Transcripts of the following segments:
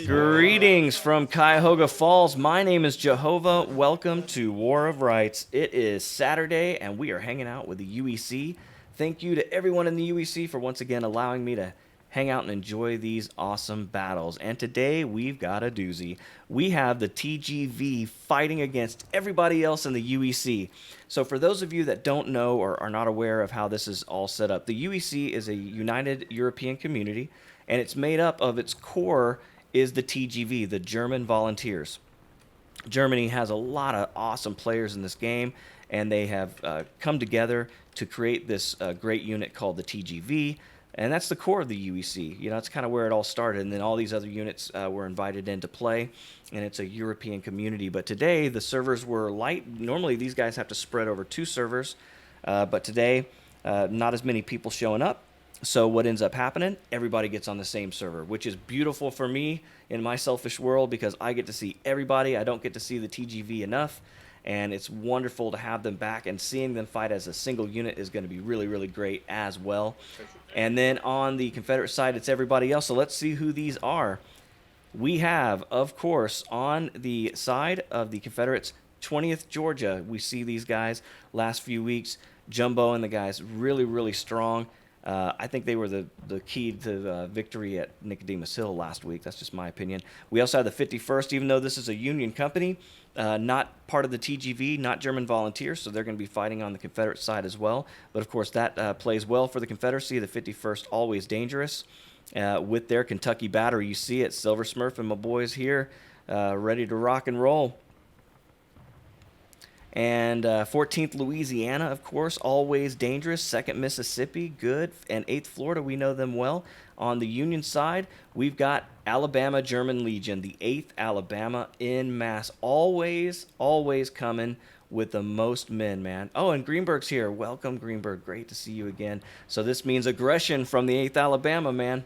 Greetings from Cuyahoga Falls. My name is Jehovah. Welcome to War of Rights. It is Saturday, and we are hanging out with the UEC. Thank you to everyone in the UEC for once again allowing me to hang out and enjoy these awesome battles. And today we've got a doozy. We have the TGV fighting against everybody else in the UEC. So for those of you that don't know or are not aware of how this is all set up, the UEC is a United European Community, and it's made up of its core is the TGV, the German Volunteers. Germany has a lot of awesome players in this game, and they have come together to create this great unit called the TGV. And that's the core of the UEC. You know, that's kind of where it all started. And then all these other units were invited into play, and it's a European community. But today, the servers were light. Normally, these guys have to spread over 2 servers. But today, not as many people showing up. So what ends up happening, everybody gets on the same server, which is beautiful for me in my selfish world because I get to see everybody. I don't get to see the TGV enough. And it's wonderful to have them back, and seeing them fight as a single unit is going to be really, really great as well. And then on the Confederate side, it's everybody else. So let's see who these are. We have, of course, on the side of the Confederates, 20th Georgia. We see these guys last few weeks. Jumbo and the guys really, really strong. I think they were the key to victory at Nicodemus Hill last week. That's just my opinion. We also have the 51st, even though this is a Union company, not part of the TGV, not German volunteers, so they're going to be fighting on the Confederate side as well. But, of course, that plays well for the Confederacy. The 51st, always dangerous. With their Kentucky battery, you see it. Silver Smurf and my boys here ready to rock and roll. And 14th Louisiana, of course, always dangerous. 2nd Mississippi, good. And 8th Florida, we know them well. On the Union side, we've got Alabama German Legion, the 8th Alabama en masse. Always, always coming with the most men, man. Oh, and Greenberg's here. Welcome, Greenberg. Great to see you again. So this means aggression from the 8th Alabama, man.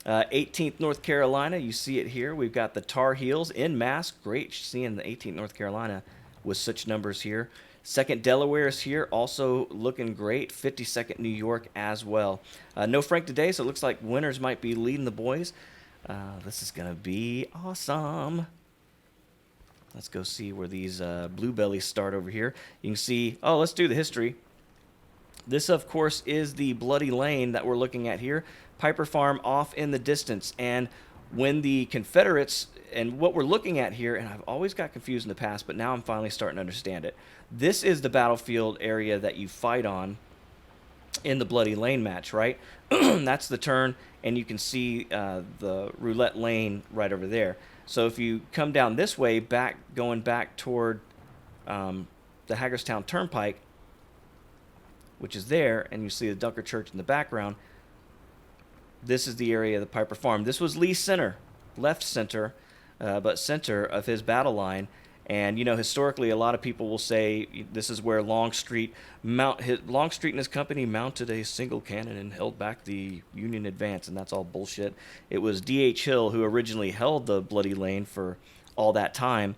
18th North Carolina, you see it here. We've got the Tar Heels en masse. Great seeing the 18th North Carolina with such numbers here. 2nd Delaware is here, also looking great. 52nd New York as well. No Frank today, so it looks like winners might be leading the boys. This is going to be awesome. Let's go see where these blue bellies start over here. You can see, oh, let's do the history. This, of course, is the Bloody Lane that we're looking at here. Piper Farm off in the distance. And when the Confederates, and what we're looking at here, and I've always got confused in the past, but now I'm finally starting to understand it. This is the battlefield area that you fight on in the Bloody Lane match, right? That's the turn, and you can see the roulette lane right over there. So if you come down this way, going back toward the Hagerstown Turnpike, which is there, and you see the Dunker Church in the background, this is the area of the Piper Farm. This was Lee's center, left center, but center of his battle line. And, you know, historically, a lot of people will say this is where Longstreet and his company mounted a single cannon and held back the Union advance, and that's all bullshit. It was D.H. Hill who originally held the Bloody Lane for all that time,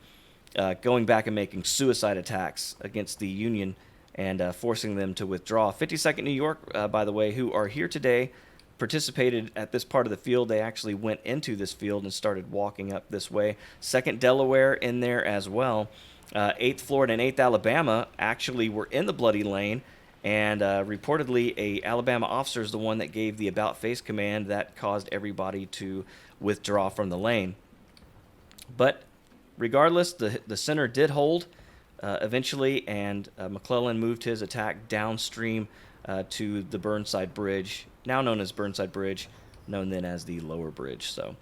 going back and making suicide attacks against the Union and forcing them to withdraw. 52nd New York, by the way, who are here today, participated at this part of the field. They actually went into this field and started walking up this way. 2nd Delaware in there as well. 8th Florida and 8th Alabama actually were in the Bloody Lane, and reportedly a Alabama officer is the one that gave the about face command that caused everybody to withdraw from the lane. But regardless, the center did hold eventually, and McClellan moved his attack downstream to the Burnside Bridge, now known as Burnside Bridge, known then as the Lower Bridge. So,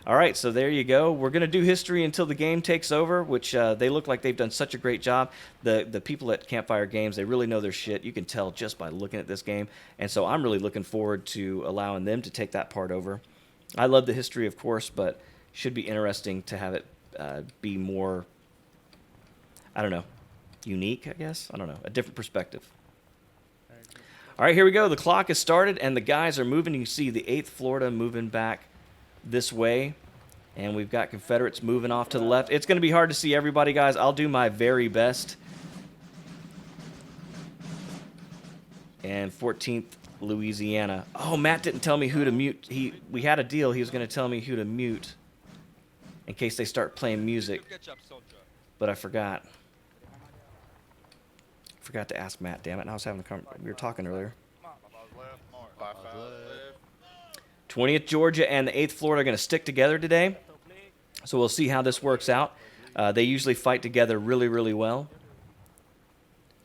all right, so there you go. We're going to do history until the game takes over, which they look like they've done such a great job. The people at Campfire Games, they really know their shit. You can tell just by looking at this game. And so I'm really looking forward to allowing them to take that part over. I love the history, of course, but should be interesting to have it be more, I don't know, unique, I guess? I don't know, a different perspective. All right, here we go. The clock has started, and the guys are moving. You can see the 8th Florida moving back this way, and we've got Confederates moving off to the left. It's going to be hard to see everybody, guys. I'll do my very best. And 14th Louisiana. Oh, Matt didn't tell me who to mute. We had a deal. He was going to tell me who to mute. in case they start playing music. But I forgot. Forgot to ask Matt, damn it. And I was having we were talking earlier. 20th Georgia and the 8th Florida are going to stick together today. So we'll see how this works out. They usually fight together really, really well.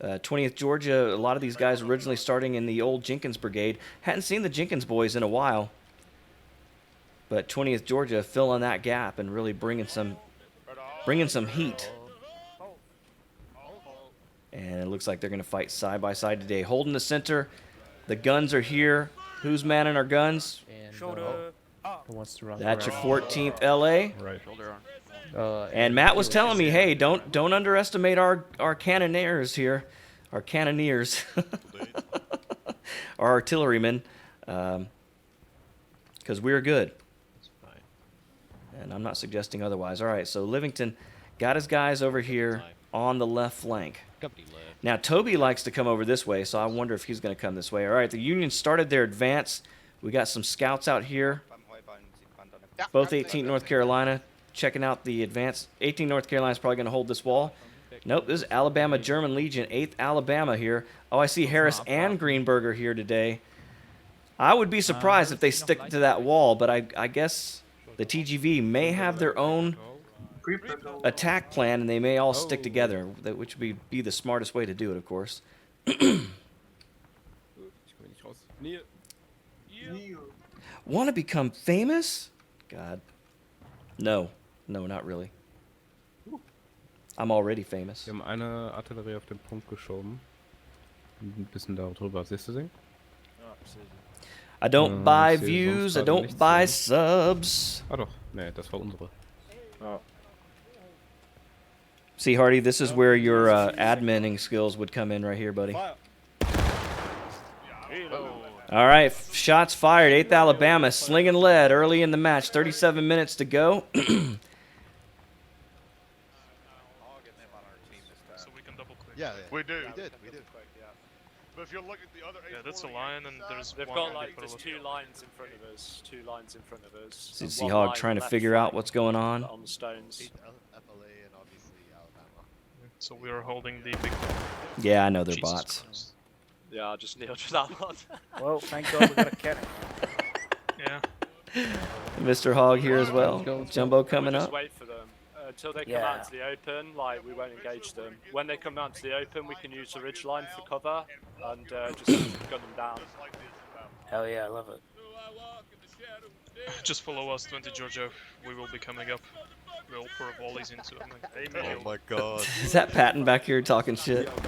20th Georgia, a lot of these guys originally starting in the old Jenkins Brigade. Hadn't seen the Jenkins boys in a while. But 20th Georgia filling that gap and really bringing some heat. And it looks like they're going to fight side by side today. Holding the center. The guns are here. Who's manning our guns? Shoulder. Who wants to run? That's your 14th LA. Right. And Matt was telling me, hey, don't underestimate our cannoneers here, our cannoneers, our artillerymen, because we're good. That's fine. And I'm not suggesting otherwise. All right, so Livington got his guys over here on the left flank. Now, Toby likes to come over this way, so I wonder if he's going to come this way. All right, the Union started their advance. We got some scouts out here. Both 18th North Carolina checking out the advance. 18th North Carolina is probably going to hold this wall. Nope, this is Alabama German Legion, 8th Alabama here. Oh, I see Harris and Greenberger here today. I would be surprised if they stick to that wall, but I guess the TGV may have their own attack plan, and they may all stick together, which would be the smartest way to do it, of course. Want to become famous? God. No, not really. I'm already famous. Wir haben eine Artillerie auf den Punkt geschoben. Ein bisschen darüber. Siehst du sie? I don't buy views, I don't buy subs. Ah doch, nee, das war unsere. Oh. See, Hardy, this is where your adminning skills would come in right here, buddy. All right, shots fired. 8th Alabama slinging lead early in the match. 37 minutes to go. So we can double click. Yeah, We do. We did. But if you look at the other Yeah, that's a line, and there's They've one got on like the there's left. 2 lines in front of us. 2 lines in front of us. See and Sea one Hog line trying to left figure out flank what's going on. on the stones. FLA and obviously Alabama. So we are holding the big. Yeah, I know they're Jesus bots. Christ. Yeah, I just kneeled to that one. Well, thank God we got a cannon. Yeah. Mr. Hog here as well. Jumbo coming We'll just up. wait for them until they come Yeah. out to the open. Like we won't engage them. When they come out to the open, we can use the ridge line for cover and just gun them down. Hell yeah, I love it. Just follow us, 20 Georgia. We will be coming up. We'll pour volleys into them. Like, Oh my god. Is that Patton back here talking shit? Fucking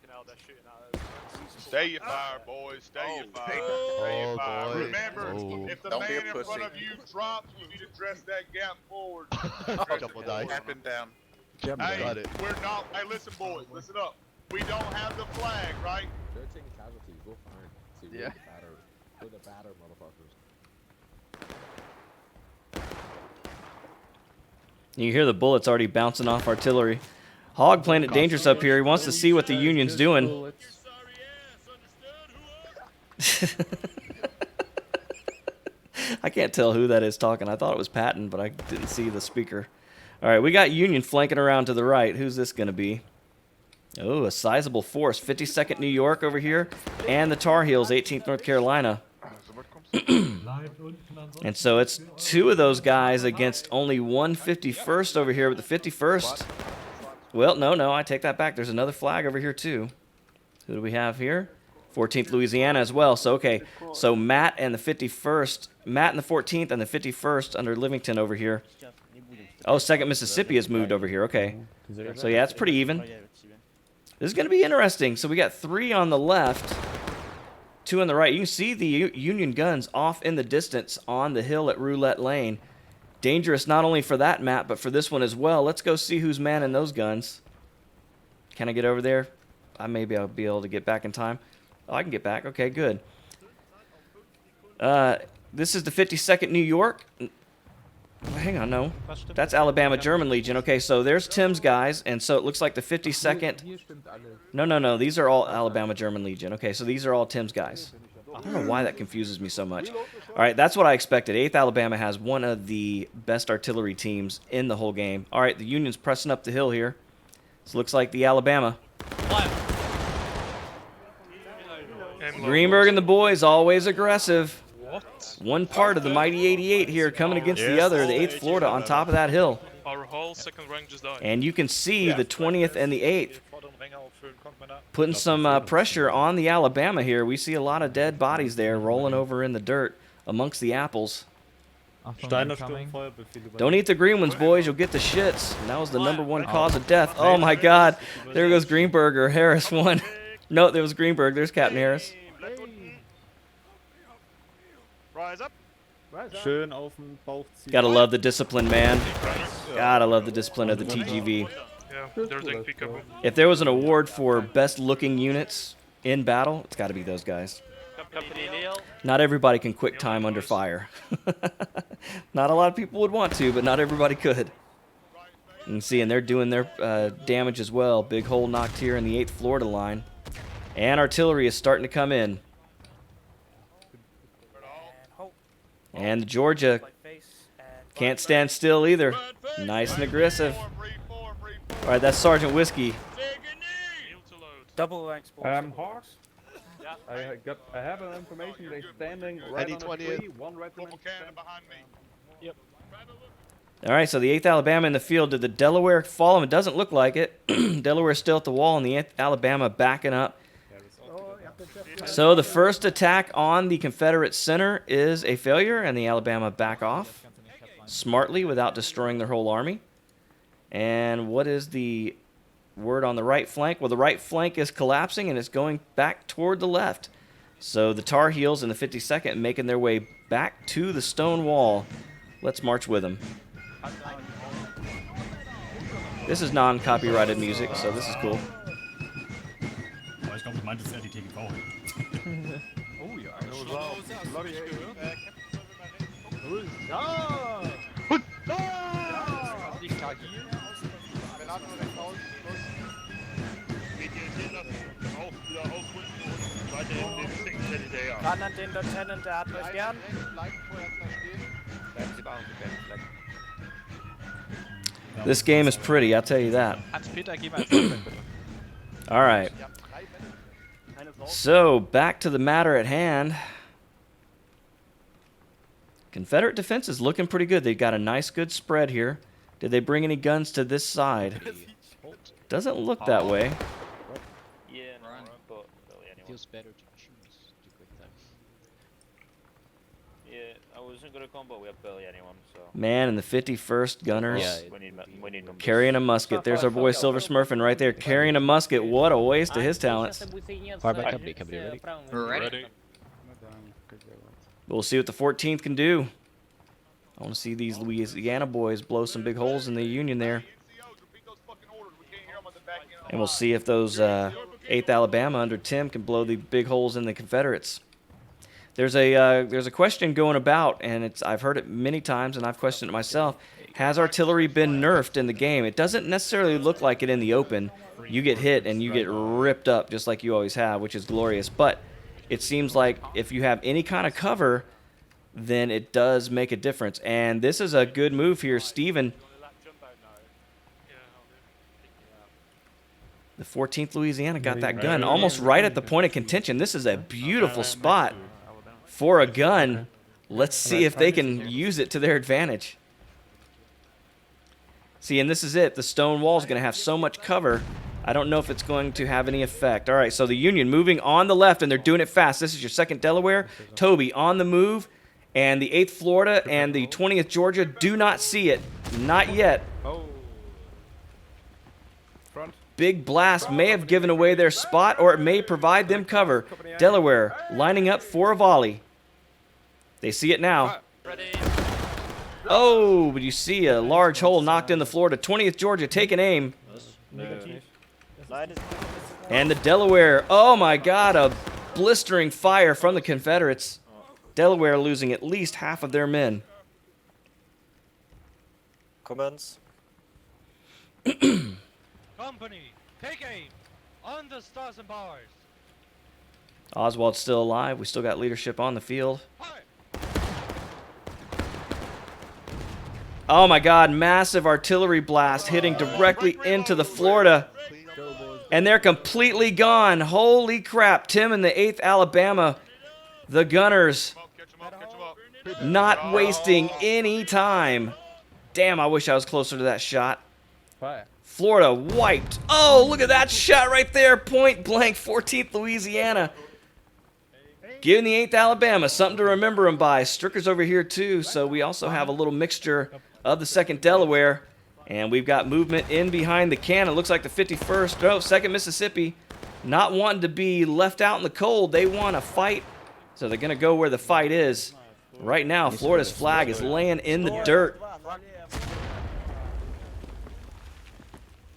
hell, they're shooting at us. Stay your fire, boys. Stay your fire. Stay Oh, your fire. boy. Remember, Oh. if the Don't be man a in front pussy. of you drops, you need to dress that gap forward. Double dice. Up and down. Hey, Got it. we're not. Hey, listen, boys. Listen up. We don't have the flag, right? They're taking casualties. We're fine. See, we're Yeah. the batter. We're the batter, motherfuckers. You hear the bullets already bouncing off artillery. Hog playing it dangerous up here. He wants to see what the Union's doing. I can't tell who that is talking. I thought it was Patton, but I didn't see the speaker. All right, we got Union flanking around to the right. Who's this going to be? Oh, a sizable force. 52nd New York over here, and the Tar Heels, 18th North Carolina. And so it's 2 of those guys against only 151st over here, but the 51st... Well, no, I take that back. There's another flag over here, too. Who do we have here? 14th Louisiana as well. So, okay, so Matt and the 51st, Matt and the 14th and the 51st under Livington over here. Oh, 2nd Mississippi has moved over here. Okay. So, yeah, it's pretty even. This is going to be interesting. So we got 3 on the left, 2 on the right. You can see the Union guns off in the distance on the hill at Roulette Lane. Dangerous not only for that map, but for this one as well. Let's go see who's manning those guns. Can I get over there? Maybe I'll be able to get back in time. Oh, I can get back. Okay, good. This is the 52nd New York. Hang on, no. That's Alabama German Legion. Okay, so there's Tim's guys, and so it looks like the 52nd... No. These are all Alabama German Legion. Okay, so these are all Tim's guys. I don't know why that confuses me so much. All right, that's what I expected. 8th Alabama has one of the best artillery teams in the whole game. All right, the Union's pressing up the hill here. This looks like the Alabama. And Greenberg and the boys always aggressive. What? One part of the mighty 88 here coming against the other, the 8th Florida on top of that hill. Our whole second rank just died. And you can see the 20th and the 8th putting some pressure on the Alabama here. We see a lot of dead bodies there rolling over in the dirt amongst the apples. Don't eat the green ones, boys. You'll get the shits. And that was the #1 cause of death. Oh, my God. There goes Greenberg or Harris one. No, there was Greenberg. There's Captain Harris. Rise up. Schön auf den Bauch ziehen. Gotta love the discipline, man. Gotta love the discipline of the TGV. Yeah, they're doing peekaboo. If there was an award for best looking units in battle, it's gotta be those guys. Company Neil. Not everybody can quick time under fire. Not a lot of people would want to, but not everybody could. You can see, and they're doing their damage as well. Big hole knocked here in the 8th Florida line. And artillery is starting to come in. And Georgia can't stand still either. Nice and aggressive. All right, that's Sergeant Whiskey. Double ranks. Hawks. I have an information. They're standing right Any on a 20th. tree. One regiment. Cannon behind me. All right, so the 8th Alabama in the field. Did the Delaware follow him? It doesn't look like it. Delaware's still at the wall, and the 8th Alabama backing up. So the first attack on the Confederate center is a failure, and the Alabama back off smartly without destroying their whole army. And what is the word on the right flank? Well, the right flank is collapsing, and it's going back toward the left. So the Tar Heels in the 52nd making their way back to the stone wall. Let's march with them. This is non-copyrighted music, so this is cool. Ich glaube, du meintest eher die TGV. Oh ja. Ran an den Lieutenant, der hat euch gern. This game is pretty, I'll tell you that. All right. So, back to the matter at hand. Confederate defense is looking pretty good. They've got a nice, good spread here. Did they bring any guns to this side? Doesn't look that way. Yeah, but Feels better to choose to quick time. yeah, I wasn't gonna come, but we have barely anyone, so Man, and the 51st Gunners Yeah, we need numbers. carrying a musket. There's our boy Silver Smurfing right there carrying a musket. What a waste of his talents. Fireback company ready? Ready? But we'll see what the 14th can do. I want to see these Louisiana boys blow some big holes in the Union there. And we'll see if those 8th Alabama under Tim can blow the big holes in the Confederates. There's a question going about, and I've heard it many times, and I've questioned it myself. Has artillery been nerfed in the game? It doesn't necessarily look like it in the open. You get hit and you get ripped up just like you always have, which is glorious. But it seems like if you have any kind of cover, then it does make a difference. And this is a good move here, Steven. The 14th Louisiana got that gun almost right at the point of contention. This is a beautiful spot for a gun. Let's see if they can use it to their advantage. See, and this is it. The stone wall is going to have so much cover. I don't know if it's going to have any effect. All right, so the Union moving on the left, and they're doing it fast. This is your 2nd Delaware. Toby on the move, and the 8th Florida and the 20th Georgia do not see it. Not yet. Oh. Front. Big blast may have given away their spot, or it may provide them cover. Delaware lining up for a volley. They see it now. Oh, but you see a large hole knocked in the Florida. 20th Georgia taking aim. And the Delaware, oh my God, a blistering fire from the Confederates. Delaware losing at least half of their men. Comments? Company, take aim on the stars and bars. Oswald's still alive. We still got leadership on the field. Oh my God, massive artillery blast hitting directly into the Florida. And they're completely gone. Holy crap. Tim and the 8th Alabama, the Gunners, Catch him up, catch him up. not wasting any time. Damn, I wish I was closer to that shot. Fire. Florida wiped. Oh, look at that shot right there. Point blank, 14th Louisiana. Giving the 8th Alabama something to remember them by. Stricker's over here too, so we also have a little mixture of the 2nd Delaware. And we've got movement in behind the cannon. Looks like the 51st, no, 2nd Mississippi, not wanting to be left out in the cold. They want to fight, so they're going to go where the fight is. Right now, Florida's flag is laying in the dirt.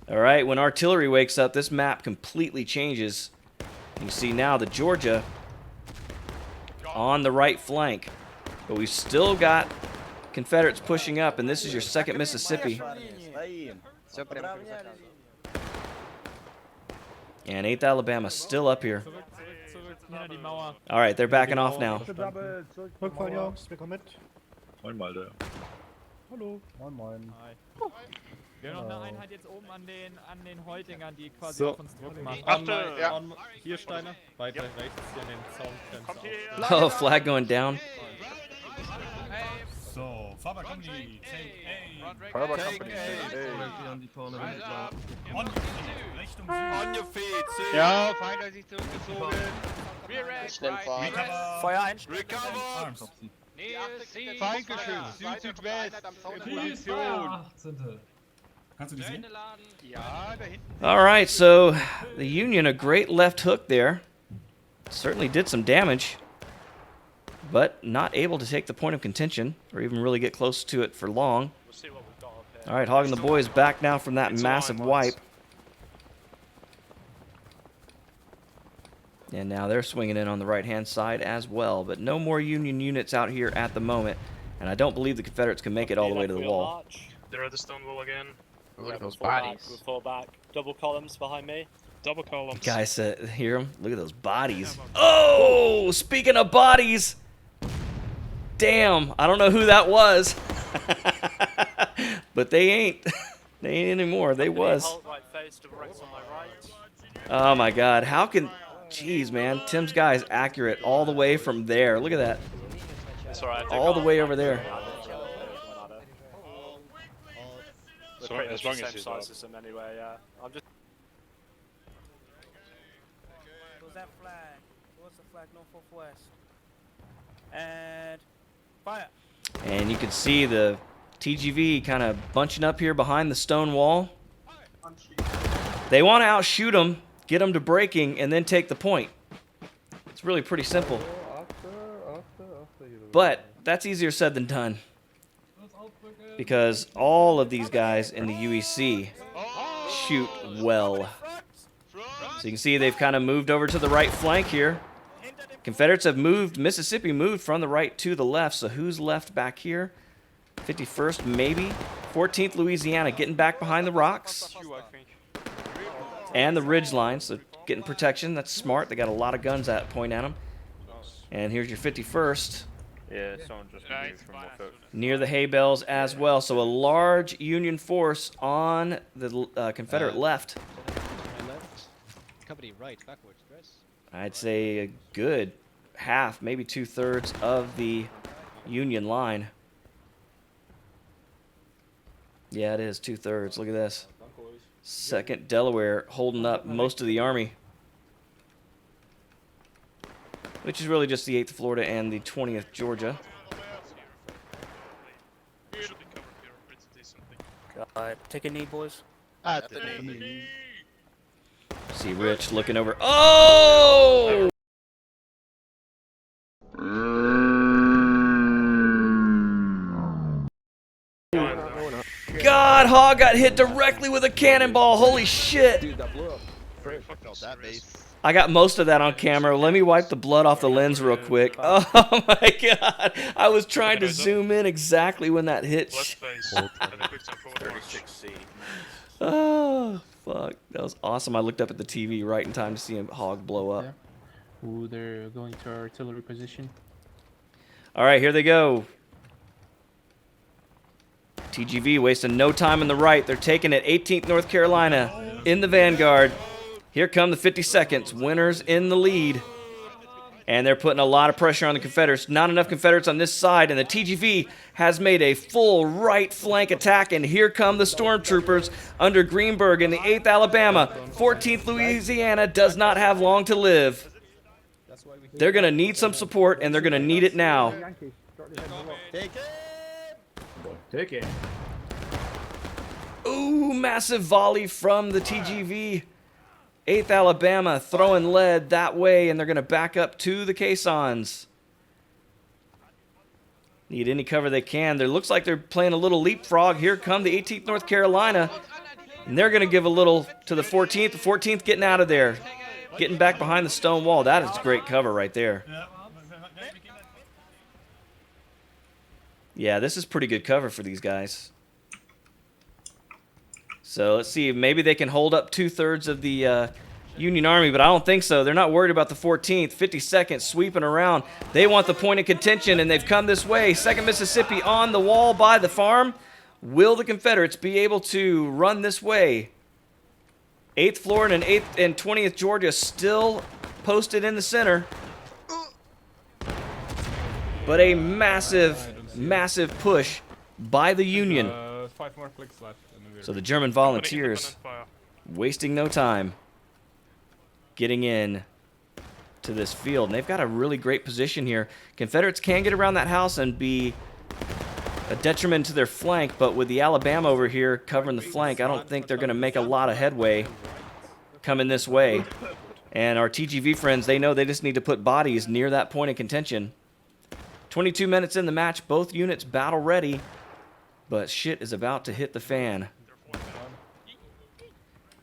All right, when artillery wakes up, this map completely changes. You see now the Georgia on the right flank. But we've still got Confederates pushing up, and this is your 2nd Mississippi. And 8th Alabama still up here. All right, they're backing off now. Moin Malte. Hallo. Moin, moin. Wir haben noch eine Einheit jetzt oben an den Häutingern, die quasi So. auf uns Druck machen. Achte, ja. Hier Steiner, weiter rechts hier an den Kommt Zaun. hierher. Oh, flag going down. So, Faber Company, take A. Faber Company. On Richtung Süden. Ja, Feind hat sich zurückgezogen. Recover. Feuer einstellen. Recover. Arms. Feindgeschütz, Süd-Südwest. In Position. Kannst du die sehen? Ja, da hinten. All right, so the Union, a great left hook there. Certainly did some damage, but not able to take the point of contention or even really get close to it for long. We'll see what we've got up here. All right, Hog and the boys back now from that massive wipe. And now they're swinging in on the right-hand side as well, but no more Union units out here at the moment, and I don't believe the Confederates can make it all the way to the wall. They're at the stone wall again. Look at those We'll fall back. Double columns behind me. Double columns. Guys, hear them? Look at those bodies. Oh, speaking of bodies. Damn, I don't know who that was. But they ain't. They ain't anymore. They was. Halt, right face, double ranks on my right. Oh my God, how can... Jeez, man. Tim's guy is accurate all the way from there. Look at that. It's alright. All the way over there. We're pretty much the same size as them anyway, yeah. I'm just... What's that flag? What's the flag? North West. And fire. And you can see the TGV kind of bunching up here behind the stone wall. They want to outshoot them, get them to breaking, and then take the point. It's really pretty simple. But that's easier said than done. Because all of these guys in the UEC shoot well. So you can see they've kind of moved over to the right flank here. Confederates have moved, Mississippi moved from the right to the left. So who's left back here? 51st, maybe. 14th Louisiana getting back behind the rocks. And the ridge line, so getting protection. That's smart. They got a lot of guns at point at them. And here's your 51st. Yeah, someone just moved from Norfolk. Near the hay bales as well. So a large Union force on the Confederate left. Company right, backwards, Chris. I'd say a good half, maybe 2/3 of the Union line. Yeah, it is 2/3. Look at this. 2nd Delaware holding up most of the army. Which is really just the 8th Florida and the 20th Georgia. Should be covered here pretty decently. Take a knee, boys. At the knee. See Rich looking over. Oh! God, Hog got hit directly with a cannonball. Holy shit. Dude, that blew up. I felt that base. I got most of that on camera. Let me wipe the blood off the lens real quick. Oh my God. I was trying to zoom in exactly when that hit. Left face. And a quick time forward march. 36C. Oh, fuck. That was awesome. I looked up at the TV right in time to see a Hog blow up. Ooh, they're going to artillery position. All right, here they go. TGV wasting no time on the right. They're taking it 18th North Carolina in the vanguard. Here come the 52nds, winners in the lead. And they're putting a lot of pressure on the Confederates. Not enough Confederates on this side, and the TGV has made a full right flank attack, and here come the stormtroopers under Greenberg in the 8th Alabama. 14th Louisiana does not have long to live. They're going to need some support, and they're going to need it now. Take it. Ooh, massive volley from the TGV. 8th Alabama throwing lead that way, and they're going to back up to the caissons. Need any cover they can. There looks like they're playing a little leapfrog. Here come the 18th North Carolina, and they're going to give a little to the 14th. The 14th getting out of there, getting back behind the stone wall. That is great cover right there. Yeah, this is pretty good cover for these guys. So let's see, maybe they can hold up 2/3 of the Union Army, but I don't think so. They're not worried about the 14th. 52nd sweeping around. They want the point of contention, and they've come this way. 2nd Mississippi on the wall by the farm. Will the Confederates be able to run this way? 8th Florida and 8th and 20th Georgia still posted in the center. But a massive, massive push by the Union. 5 more clicks left. So the German volunteers wasting no time getting in to this field. And they've got a really great position here. Confederates can get around that house and be a detriment to their flank, but with the Alabama over here covering the flank, I don't think they're going to make a lot of headway coming this way. And our TGV friends, they know they just need to put bodies near that point of contention. 22 minutes in the match, both units battle ready, but shit is about to hit the fan.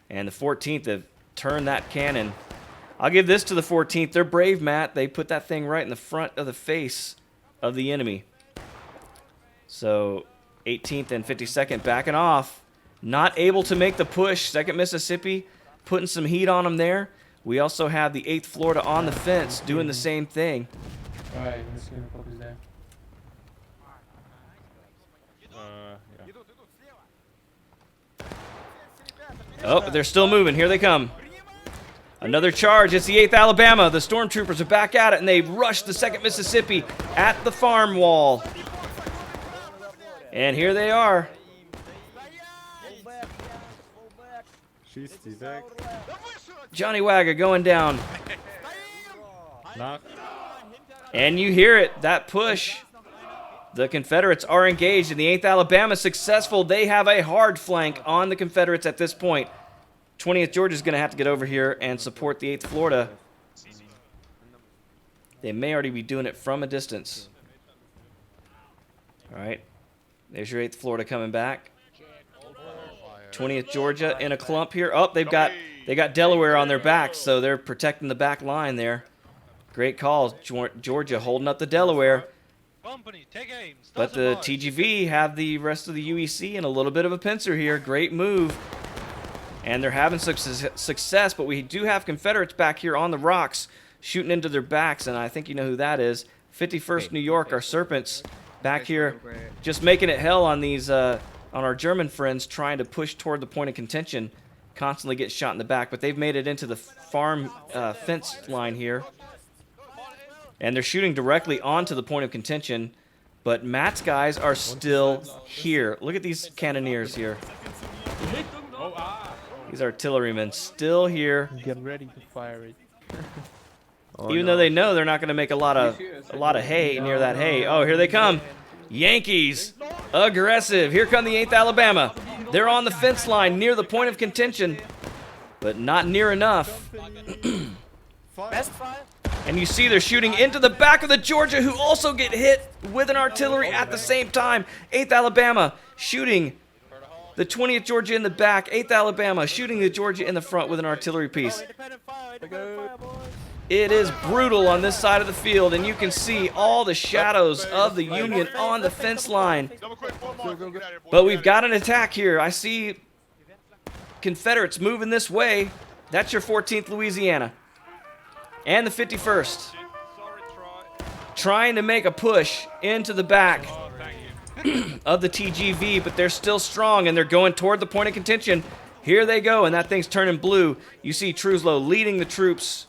And the 14th have turned that cannon. I'll give this to the 14th. They're brave, Matt. They put that thing right in the front of the face of the enemy. So 18th and 52nd backing off. Not able to make the push. 2nd Mississippi putting some heat on them there. We also have the 8th Florida on the fence doing the same thing. Alright, let's see what is there. Oh, they're still moving. Here they come. Another charge. It's the 8th Alabama. The stormtroopers are back at it, and they rush the 2nd Mississippi at the farm wall. And here they are. Johnny Wagger going down. And you hear it, that push. The Confederates are engaged, and the 8th Alabama successful. They have a hard flank on the Confederates at this point. 20th Georgia is going to have to get over here and support the 8th Florida. They may already be doing it from a distance. All right, there's your 8th Florida coming back. 20th Georgia in a clump here. Oh, they got Delaware on their back, so they're protecting the back line there. Great call, Georgia holding up the Delaware. But the TGV have the rest of the UEC in a little bit of a pincer here. Great move. And they're having success, but we do have Confederates back here on the rocks shooting into their backs, and I think you know who that is. 51st New York, our Serpents, back here just making it hell on these on our German friends trying to push toward the point of contention. Constantly get shot in the back, but they've made it into the farm fence line here. And they're shooting directly onto the point of contention, but Matt's guys are still here. Look at these cannoneers here. These artillerymen still here. Get ready to fire it. Even though they know they're not going to make a lot of hay near that hay. Oh, here they come. Yankees. Aggressive. Here come the 8th Alabama. They're on the fence line near the point of contention, but not near enough. And you see they're shooting into the back of the Georgia, who also get hit with an artillery at the same time. 8th Alabama shooting the 20th Georgia in the back. 8th Alabama shooting the Georgia in the front with an artillery piece. It is brutal on this side of the field, and you can see all the shadows of the Union on the fence line. But we've got an attack here. I see Confederates moving this way. That's your 14th Louisiana. and the 51st trying to make a push into the back of the TGV, but they're still strong, and they're going toward the point of contention. Here they go, and that thing's turning blue. You see Truslow leading the troops,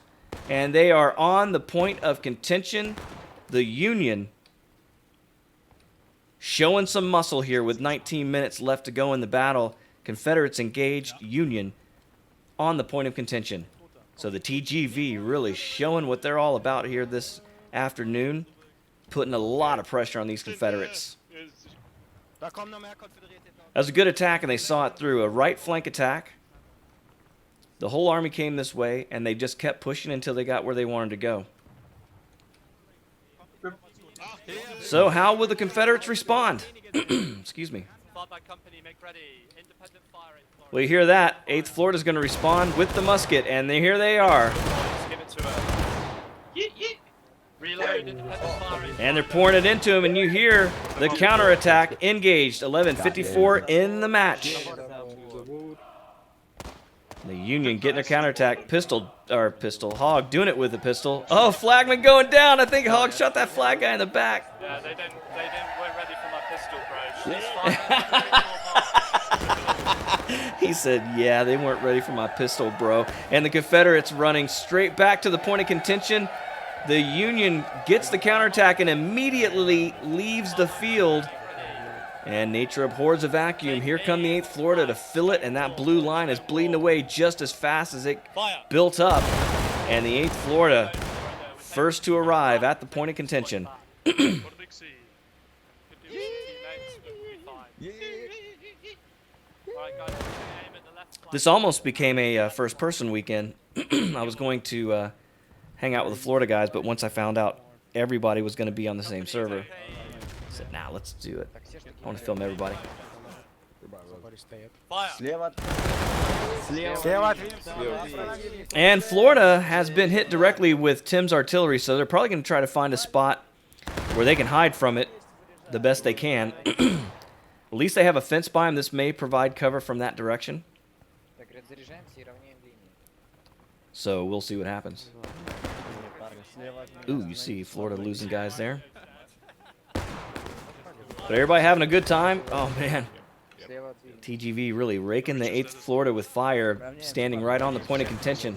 and they are on the point of contention. The Union showing some muscle here with 19 minutes left to go in the battle. Confederates engaged, Union on the point of contention. So the TGV really showing what they're all about here this afternoon, putting a lot of pressure on these Confederates. That was a good attack, and they saw it through. A right flank attack. The whole army came this way, and they just kept pushing until they got where they wanted to go. So how will the Confederates respond? Excuse me. Well, you hear that. 8th Florida's going to respond with the musket, and here they are. And they're pouring it into him, and you hear the counterattack engaged. 11:54 in the match. The Union getting their counterattack. Hogg doing it with the pistol. Oh, flagman going down. I think Hogg shot that flag guy in the back. Yeah, they weren't ready for my pistol, bro. He said, yeah, they weren't ready for my pistol, bro. And the Confederates running straight back to the point of contention. The Union gets the counterattack and immediately leaves the field. And nature abhors a vacuum. Here come the 8th Florida to fill it, and that blue line is bleeding away just as fast as it built up. And the 8th Florida, first to arrive at the point of contention. This almost became a first-person weekend. I was going to hang out with the Florida guys, but once I found out everybody was going to be on the same server, I said, nah, let's do it. I want to film everybody. And Florida has been hit directly with Tim's artillery, so they're probably going to try to find a spot where they can hide from it the best they can. At least they have a fence by them. This may provide cover from that direction. So we'll see what happens. Ooh, you see Florida losing guys there. But everybody having a good time. Oh, man. TGV really raking the 8th Florida with fire, standing right on the point of contention.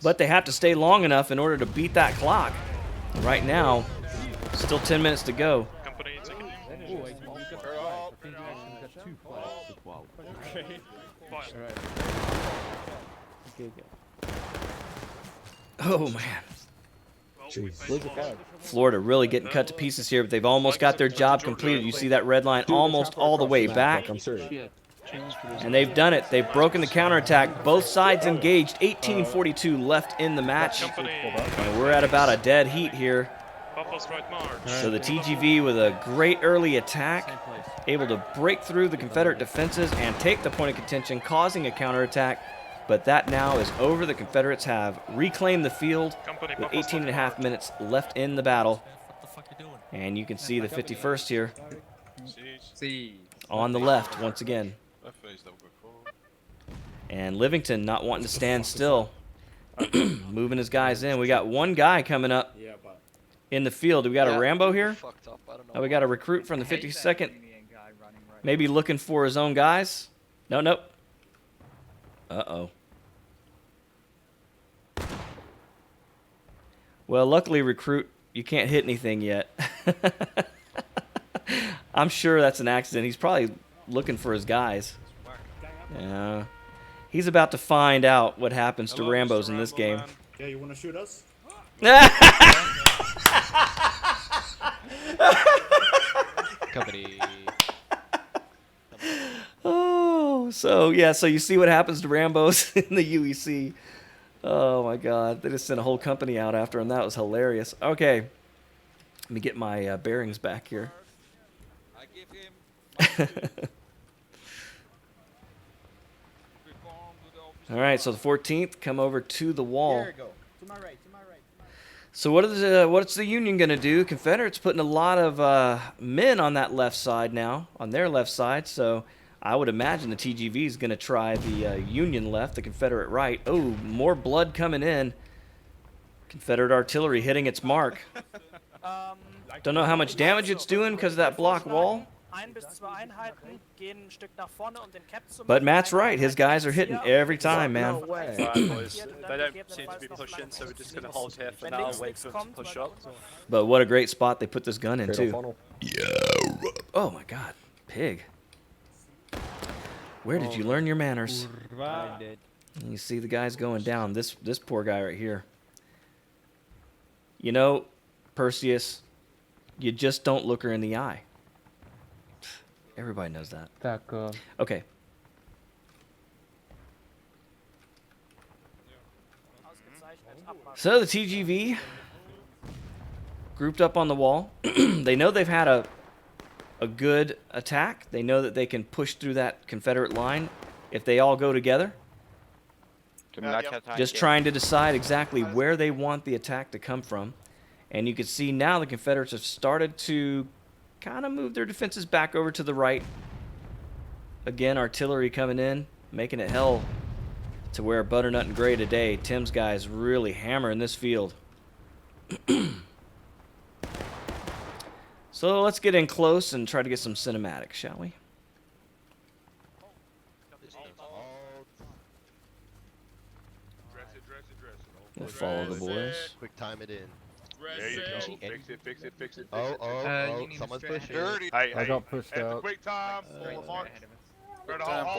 But they have to stay long enough in order to beat that clock. Right now, still 10 minutes to go. Oh, man. Florida really getting cut to pieces here, but they've almost got their job completed. You see that red line almost all the way back. And they've done it. They've broken the counterattack. Both sides engaged. 18:42 left in the match. And we're at about a dead heat here. So the TGV with a great early attack, able to break through the Confederate defenses and take the point of contention, causing a counterattack. But that now is over. The Confederates have reclaimed the field with 18.5 minutes left in the battle. And you can see the 51st here on the left once again. And Livingston not wanting to stand still, moving his guys in. We got one guy coming up in the field. We got a Rambo here. We got a recruit from the 52nd. Maybe looking for his own guys. Nope. Uh-oh. Well, luckily, recruit, you can't hit anything yet. I'm sure that's an accident. He's probably looking for his guys. Yeah. He's about to find out what happens to Rambos in this game. Yeah, you want to shoot us? Company. Oh, so you see what happens to Rambos in the UEC. Oh my God, they just sent a whole company out after him. That was hilarious. Okay, let me get my bearings back here. All right, so the 14th, come over to the wall. There you go. To my right, to my right. So what's the Union going to do? Confederates putting a lot of men on that left side now, on their left side. So I would imagine the TGV is going to try the Union left, the Confederate right. Oh, more blood coming in. Confederate artillery hitting its mark. Don't know how much damage it's doing because of that block wall. But Matt's right. His guys are hitting every time, man. Alright, boys. They don't seem to be pushing, so we're just going to hold here for now and wait for them to push up. But what a great spot they put this gun in, too. Oh, my God. Pig. Where did you learn your manners? You see the guys going down. This poor guy right here. You know, Perseus, you just don't look her in the eye. Everybody knows that. Okay. So the TGV grouped up on the wall. They know they've had a good attack. They know that they can push through that Confederate line if they all go together. Just trying to decide exactly where they want the attack to come from. And you can see now the Confederates have started to kind of move their defenses back over to the right. Again, artillery coming in, making it hell to wear butternut and gray today. Tim's guys really hammering this field. So let's get in close and try to get some cinematics, shall we? We'll follow the boys. Quick time it in. There you go. Fix it. Oh, someone's pushing. Hey, I got pushed at the out. quick time for March.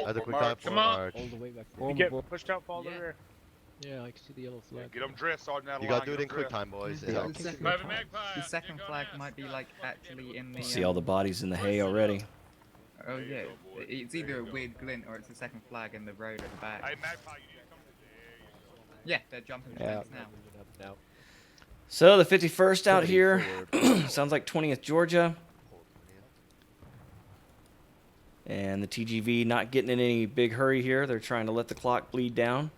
At the quick time for March. All the way back. You get pushed out for the rear. Yeah, I can see the yellow flag. Get them dressed on that line. You gotta do it in quick time, boys. The second flag might be like actually in the. See all the bodies in the hay already. Oh yeah, it's either a weird glint or it's the second flag in the road at the back. Hey, Magpie, you need to come Yeah, they're jumping the fence now. So the 51st out here. Sounds like 20th Georgia. And the TGV not getting in any big hurry here. They're trying to let the clock bleed down.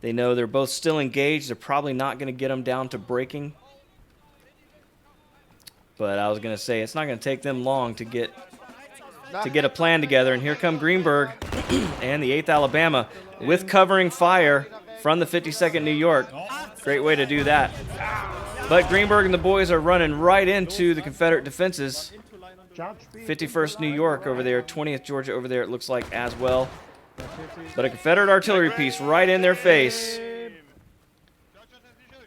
They know they're both still engaged. They're probably not going to get them down to breaking. But I was going to say, it's not going to take them long to get a plan together. And here come Greenberg and the 8th Alabama with covering fire from the 52nd New York. Great way to do that. But Greenberg and the boys are running right into the Confederate defenses. 51st New York over there, 20th Georgia over there, it looks like as well. But a Confederate artillery piece right in their face.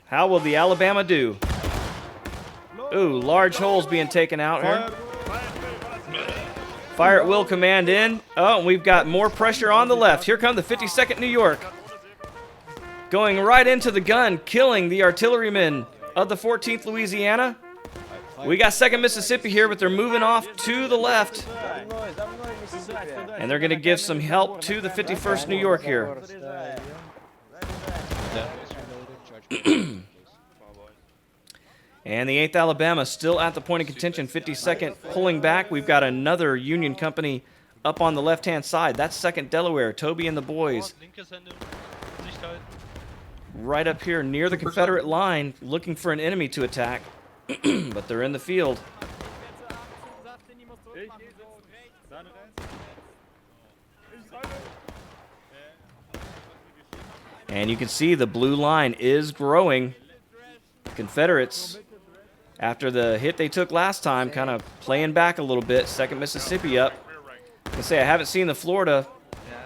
How will the Alabama do? Ooh, large holes being taken out here. Fire at will command in. Oh, and we've got more pressure on the left. Here come the 52nd New York. Going right into the gun, killing the artillerymen of the 14th Louisiana. We got 2nd Mississippi here, but they're moving off to the left. And they're going to give some help to the 51st New York here. And the 8th Alabama still at the point of contention, 52nd pulling back. We've got another Union company up on the left-hand side. That's 2nd Delaware, Toby and the boys. Right up here near the Confederate line, looking for an enemy to attack. But they're in the field. And you can see the blue line is growing. Confederates, after the hit they took last time, kind of playing back a little bit. 2nd Mississippi up. I can say I haven't seen the Florida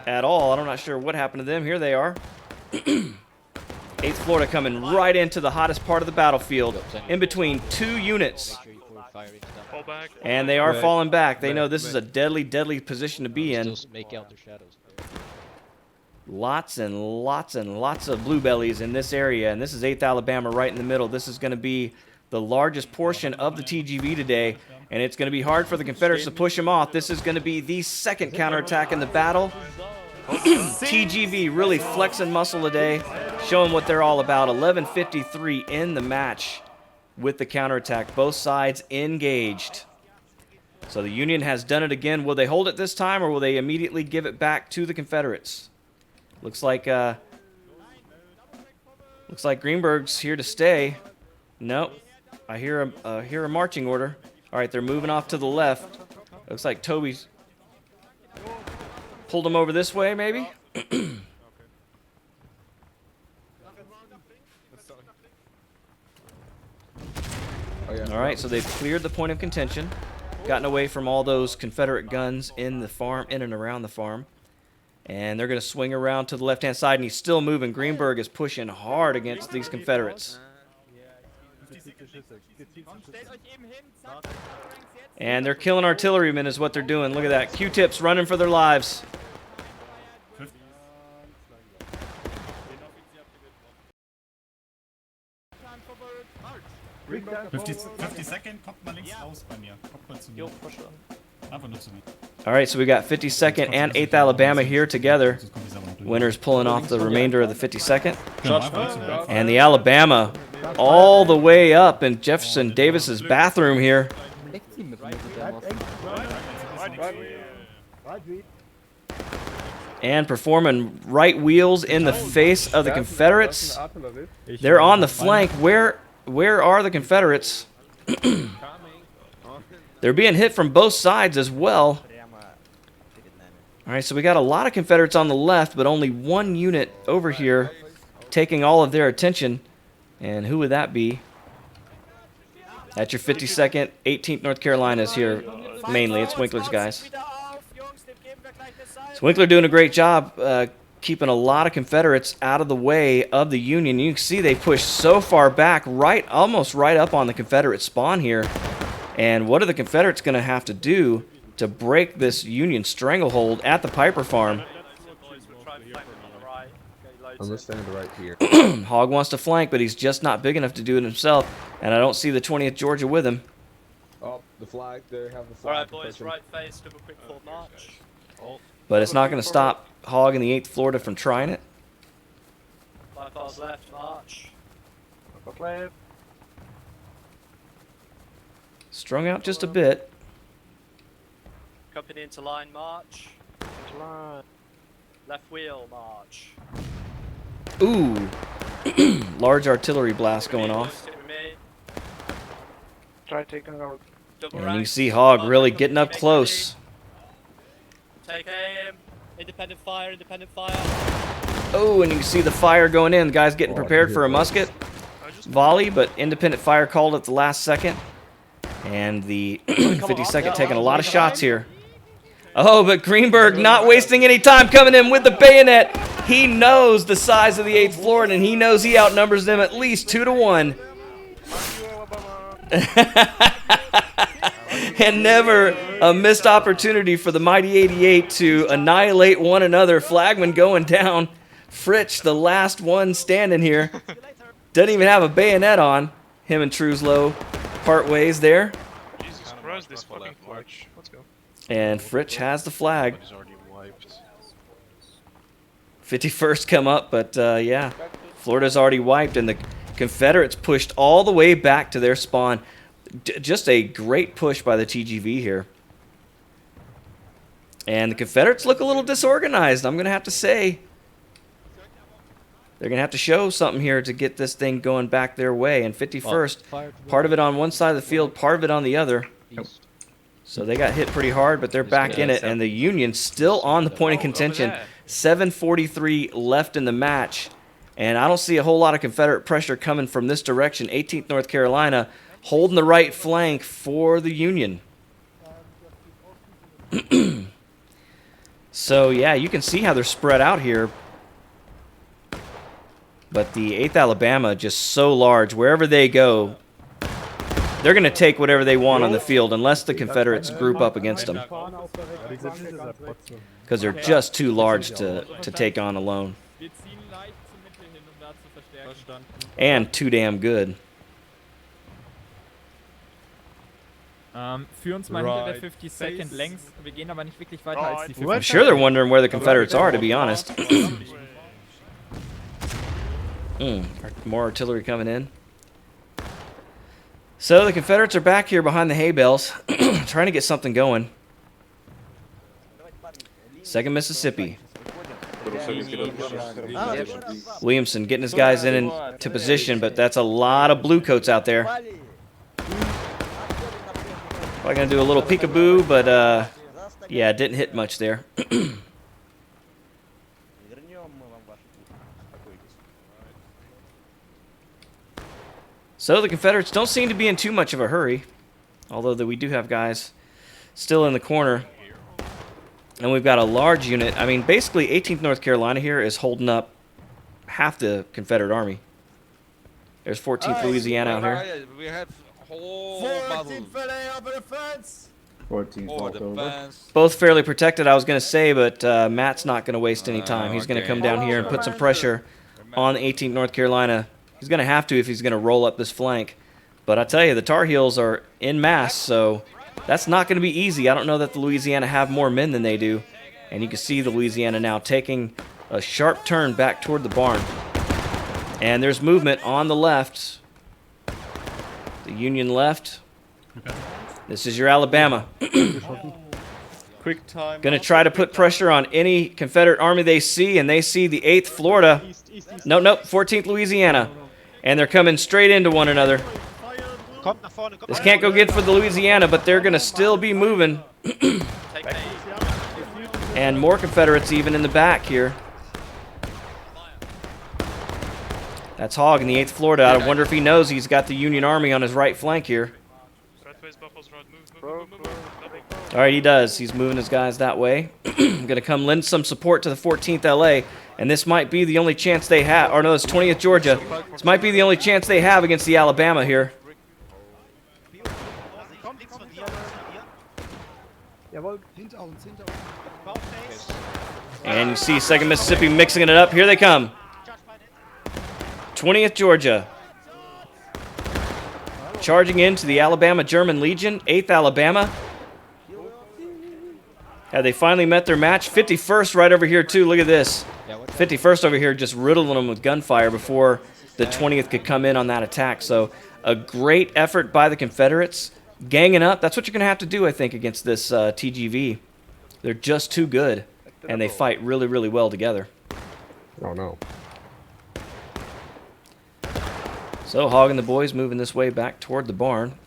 at all. I'm not sure what happened to them. Here they are. 8th Florida coming right into the hottest part of the battlefield, in between two units. And they are falling back. They know this is a deadly, deadly position to be in. Lots and lots and lots of bluebellies in this area, and this is 8th Alabama right in the middle. This is going to be the largest portion of the TGV today, and it's going to be hard for the Confederates to push them off. This is going to be the second counterattack in the battle. TGV really flexing muscle today, showing what they're all about. 11:53 in the match with the counterattack. Both sides engaged. So the Union has done it again. Will they hold it this time, or will they immediately give it back to the Confederates? Looks like Greenberg's here to stay. Nope. I hear a marching order. All right, they're moving off to the left. Looks like Toby's Pulled them over this way, maybe? All right, so they've cleared the point of contention, gotten away from all those Confederate guns in the farm, in and around the farm. And they're going to swing around to the left-hand side, and he's still moving. Greenberg is pushing hard against these Confederates. And they're killing artillerymen is what they're doing. Look at that. Q-tips running for their lives. 50 Second, kommt mal links raus bei mir. Kommt mal zu mir. Einfach nur zu mir. All right, so we got 52nd and 8th Alabama here together. Winner's pulling off the remainder of the 52nd. And the Alabama all the way up in Jefferson Davis's bathroom here. And performing right wheels in the face of the Confederates. They're on the flank. Where are the Confederates? They're being hit from both sides as well. All right, so we got a lot of Confederates on the left, but only one unit over here taking all of their attention. And who would that be? That's your 52nd, 18th North Carolina is here mainly. It's Winkler's guys. So Winkler doing a great job keeping a lot of Confederates out of the way of the Union. You can see they pushed so far back, almost right up on the Confederate spawn here. And what are the Confederates going to have to do to break this Union stranglehold at the Piper farm? I'm gonna stand right here. Hogg wants to flank, but he's just not big enough to do it himself. And I don't see the 20th Georgia with him. Oh, the flag. They have the flag. Alright, boys, right face, double quick forward march. But it's not going to stop Hogg and the 8th Florida from trying it. 5 miles left, march. Strung out just a bit. Company into line, march. Left wheel, march. Ooh. Large artillery blast going off. Try taking out. And you see Hogg really getting up close. Take aim. Independent fire, independent fire. Oh, and you can see the fire going in. The guy's getting prepared for a musket volley, but independent fire called at the last second. And the 52nd taking a lot of shots here. Oh, but Greenberg not wasting any time coming in with the bayonet. He knows the size of the 8th Florida, and he knows he outnumbers them at least 2-1. And never a missed opportunity for the mighty 88 to annihilate one another. Flagman going down. Fritsch, the last one standing here. Doesn't even have a bayonet on. Him and Truslow part ways there. Jesus Christ, this fucking clutch. Let's go. And Fritsch has the flag. 51st come up, but yeah, Florida's already wiped, and the Confederates pushed all the way back to their spawn. Just a great push by the TGV here. And the Confederates look a little disorganized, I'm going to have to say. They're going to have to show something here to get this thing going back their way. And 51st, part of it on one side of the field, part of it on the other. So they got hit pretty hard, but they're back in it. And the Union still on the point of contention. 7:43 left in the match. And I don't see a whole lot of Confederate pressure coming from this direction. 18th North Carolina holding the right flank for the Union. So, yeah, you can see how they're spread out here. But the 8th Alabama just so large. Wherever they go, they're going to take whatever they want on the field unless the Confederates group up against them. Because they're just too large to take on alone. And too damn good. Führ uns mal hinter der 52nd längs. Wir gehen aber nicht wirklich weiter als die 52nd. I'm sure they're wondering where the Confederates are, to be honest. More artillery coming in. So the Confederates are back here behind the hay bales, trying to get something going. 2nd Mississippi. Williamson getting his guys into position, but that's a lot of blue coats out there. Probably going to do a little peekaboo, but yeah, it didn't hit much there. So the Confederates don't seem to be in too much of a hurry, although we do have guys still in the corner. And we've got a large unit. I mean, basically 18th North Carolina here is holding up half the Confederate Army. There's 14th Louisiana out here. We have whole 14 fillet over the fence. 14 Both fairly protected, I was going to say, but Matt's not going to waste any time. He's going to come down here and put some pressure on 18th North Carolina. He's going to have to if he's going to roll up this flank. But I tell you, the Tar Heels are en masse, so that's not going to be easy. I don't know that the Louisiana have more men than they do. And you can see the Louisiana now taking a sharp turn back toward the barn. And there's movement on the left. The Union left. This is your Alabama. Quick time. Going to try to put pressure on any Confederate army they see, and they see the 8th Florida. Nope, 14th Louisiana. And they're coming straight into one another. This can't go good for the Louisiana, but they're going to still be moving. And more Confederates even in the back here. That's Hogg in the 8th Florida. I wonder if he knows he's got the Union Army on his right flank here. All right, he does. He's moving his guys that way. Going to come lend some support to the 14th LA, and this might be the only chance they have. Or no, it's 20th Georgia. This might be the only chance they have against the Alabama here. And you see 2nd Mississippi mixing it up. Here they come. 20th Georgia. Charging into the Alabama German Legion. 8th Alabama. Have they finally met their match? 51st right over here too. Look at this. 51st over here just riddling them with gunfire before the 20th could come in on that attack. So a great effort by the Confederates. Ganging up. That's what you're going to have to do, I think, against this TGV. They're just too good. And they fight really, really well together. Oh no. So Hogg and the boys moving this way back toward the barn.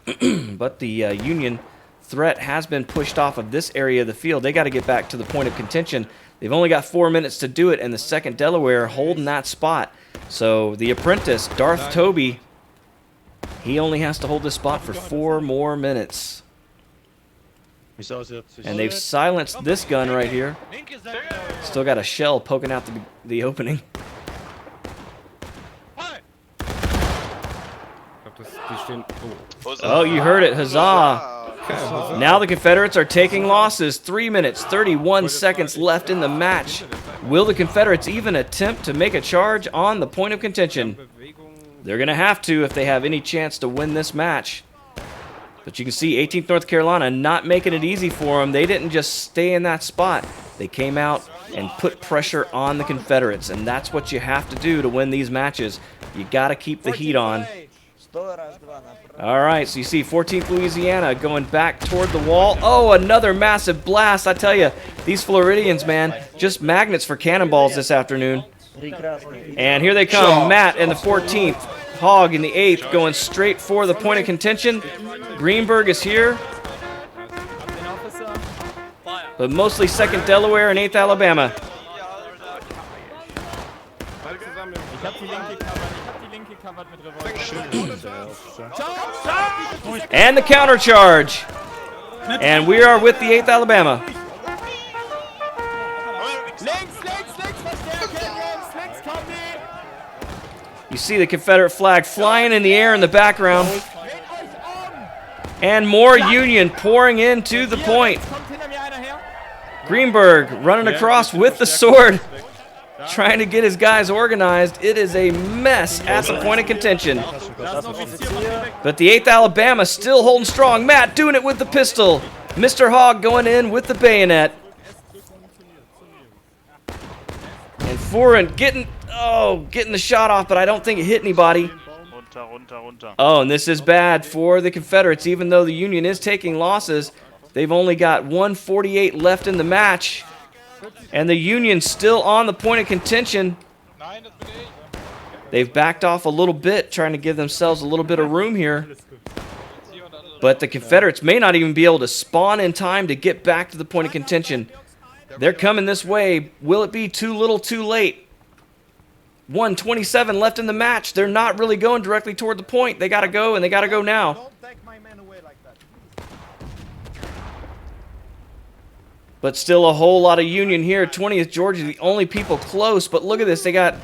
But the Union threat has been pushed off of this area of the field. They got to get back to the point of contention. They've only got 4 minutes to do it, and the 2nd Delaware holding that spot. So the apprentice, Darth Toby, he only has to hold this spot for 4 more minutes. And they've silenced this gun right here. Still got a shell poking out the opening. Oh, you heard it. Huzzah. Now the Confederates are taking losses. 3 minutes, 31 seconds left in the match. Will the Confederates even attempt to make a charge on the point of contention? They're going to have to if they have any chance to win this match. But you can see 18th North Carolina not making it easy for them. They didn't just stay in that spot. They came out and put pressure on the Confederates, and that's what you have to do to win these matches. You got to keep the heat on. All right, so you see 14th Louisiana going back toward the wall. Oh, another massive blast. I tell you, these Floridians, man, just magnets for cannonballs this afternoon. And here they come, Matt in the 14th, Hogg in the 8th, going straight for the point of contention. Greenberg is here, but mostly 2nd Delaware and 8th Alabama. And the counter charge. And we are with the 8th Alabama. You see the Confederate flag flying in the air in the background. And more Union pouring into the point. Greenberg running across with the sword, trying to get his guys organized. It is a mess at the point of contention. But the 8th Alabama still holding strong. Matt doing it with the pistol. Mr. Hogg going in with the bayonet. And Foran getting the shot off, but I don't think it hit anybody. Oh, and this is bad for the Confederates. Even though the Union is taking losses, they've only got 1:48 left in the match. And the Union still on the point of contention. They've backed off a little bit, trying to give themselves a little bit of room here. But the Confederates may not even be able to spawn in time to get back to the point of contention. They're coming this way. Will it be too little too late? 1:27 left in the match. They're not really going directly toward the point. They got to go, and they got to go now. Don't take my men away like that. But still a whole lot of Union here. 20th Georgia, the only people close. But look at this. They got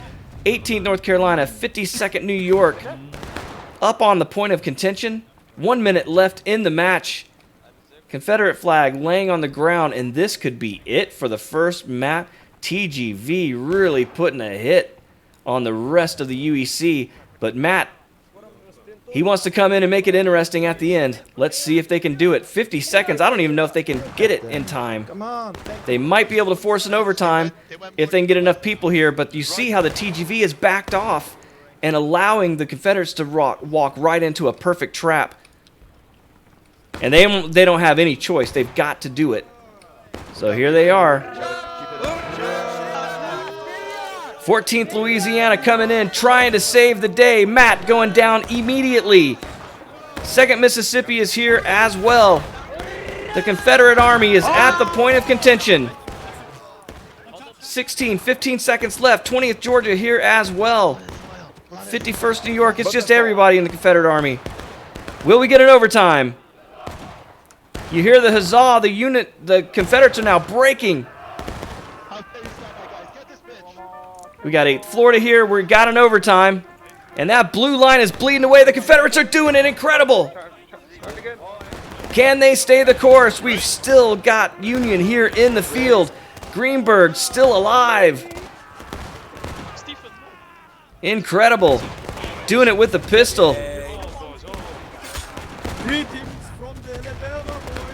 18th North Carolina, 52nd New York up on the point of contention. 1 minute left in the match. Confederate flag laying on the ground, and this could be it for the first map. TGV really putting a hit on the rest of the UEC. But Matt, he wants to come in and make it interesting at the end. Let's see if they can do it. 50 seconds. I don't even know if they can get it in time. Come on. They might be able to force an overtime if they can get enough people here. But you see how the TGV is backed off and allowing the Confederates to walk right into a perfect trap. And they don't have any choice. They've got to do it. So here they are. 14th Louisiana coming in, trying to save the day. Matt going down immediately. 2nd Mississippi is here as well. The Confederate Army is at the point of contention. 15 seconds left. 20th Georgia here as well. 51st New York. It's just everybody in the Confederate Army. Will we get an overtime? You hear the huzzah. The Confederates are now breaking. We got 8th Florida here. We got an overtime. And that blue line is bleeding away. The Confederates are doing it. Incredible. Can they stay the course? We've still got Union here in the field. Greenberg still alive. Incredible. Doing it with the pistol. Greetings from the Alabama boys.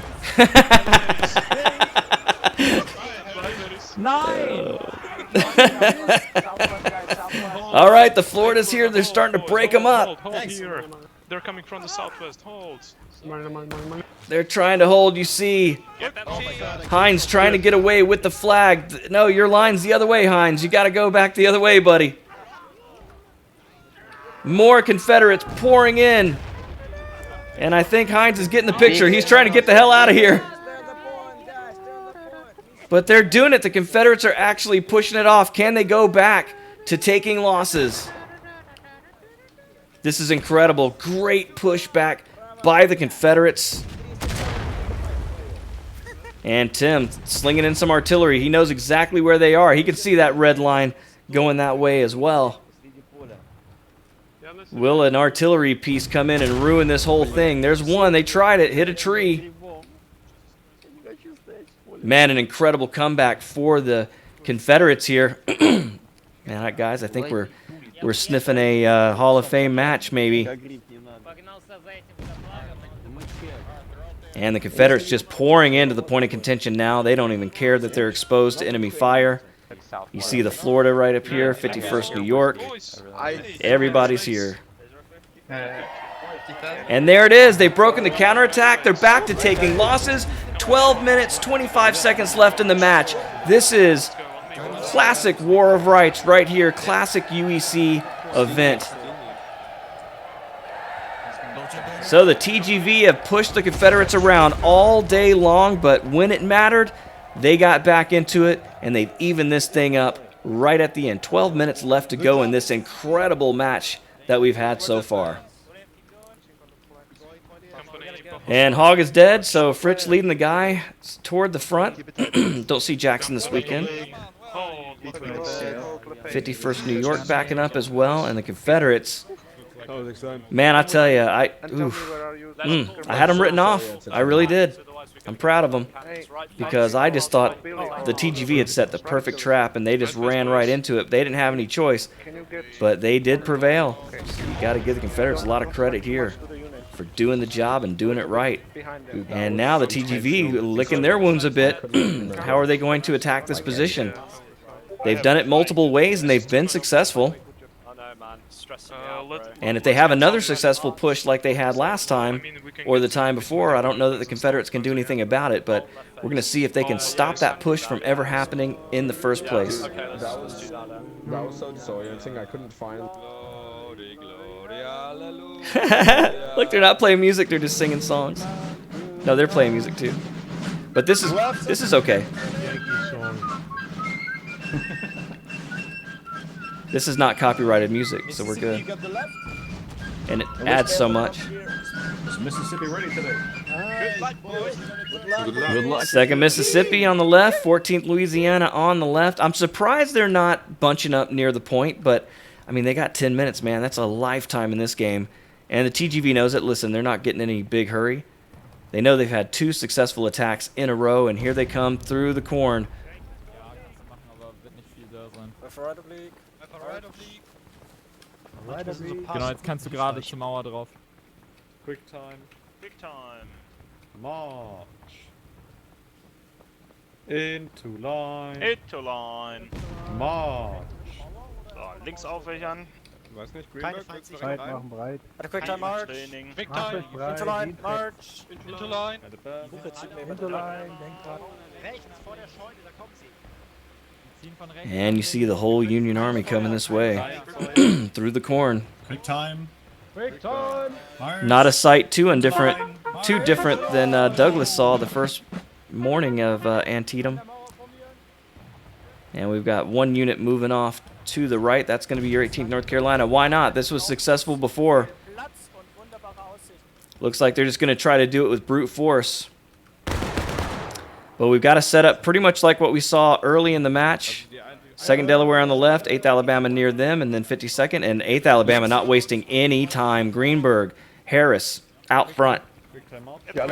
All right, the Florida's here. They're starting to break them up. Hold here. They're coming from the southwest. Hold. They're trying to hold. You see Hines trying to get away with the flag. No, your line's the other way, Hines. You got to go back the other way, buddy. More Confederates pouring in. And I think Hines is getting the picture. He's trying to get the hell out of here. But they're doing it. The Confederates are actually pushing it off. Can they go back to taking losses? This is incredible. Great pushback by the Confederates. And Tim slinging in some artillery. He knows exactly where they are. He can see that red line going that way as well. Will an artillery piece come in and ruin this whole thing? There's one. They tried it. Hit a tree. Man, an incredible comeback for the Confederates here. Man, guys, I think we're sniffing a Hall of Fame match, maybe. And the Confederates just pouring into the point of contention now. They don't even care that they're exposed to enemy fire. You see the Florida right up here, 51st New York. Everybody's here. And there it is. They've broken the counterattack. They're back to taking losses. 12 minutes, 25 seconds left in the match. This is classic War of Rights right here. Classic UEC event. So the TGV have pushed the Confederates around all day long, but when it mattered, they got back into it, and they've evened this thing up right at the end. 12 minutes left to go in this incredible match that we've had so far. And Hogg is dead, so Fritz leading the guy toward the front. Don't see Jackson this weekend. 51st New York backing up as well, and the Confederates. Man, I tell you, I had them written off. I really did. I'm proud of them because I just thought the TGV had set the perfect trap, and they just ran right into it. They didn't have any choice, but they did prevail. So you got to give the Confederates a lot of credit here for doing the job and doing it right. And now the TGV licking their wounds a bit. How are they going to attack this position? They've done it multiple ways, and they've been successful. And if they have another successful push like they had last time or the time before, I don't know that the Confederates can do anything about it, but we're going to see if they can stop that push from ever happening in the first place. That was so disorienting. I couldn't find. Look, they're not playing music, they're just singing songs. No, they're playing music too. But this is okay. This is not copyrighted music, so we're good. And it adds so much. Is Mississippi ready today? Good luck, boys. Good luck. 2nd Mississippi on the left, 14th Louisiana on the left. I'm surprised they're not bunching up near the point, but, I mean, they got 10 minutes, man. That's a lifetime in this game. And the TGV knows it. Listen, they're not getting any big hurry. They know they've had 2 successful attacks in a row, and here they come through the corn. Genau, jetzt kannst du gerade zur Mauer drauf. Quick time. Big time. March. Into line. Into line. March. So, links aufwächern. Weiß nicht, Greenberg, willst du rein? machen breit. Quick time march. Training. Quick time. Into line, march. Into line. Hinterlein, denk dran. And you see the whole Union Army coming this way through the corn. Quick time. Quick time. March. Not a sight too different than Douglas saw the first morning of Antietam. And we've got 1 unit moving off to the right. That's going to be your 18th North Carolina. Why not? This was successful before. Looks like they're just going to try to do it with brute force. But we've got a setup pretty much like what we saw early in the match. 2nd Delaware on the left, 8th Alabama near them, and then 52nd, and 8th Alabama not wasting any time. Greenberg, Harris, out front. At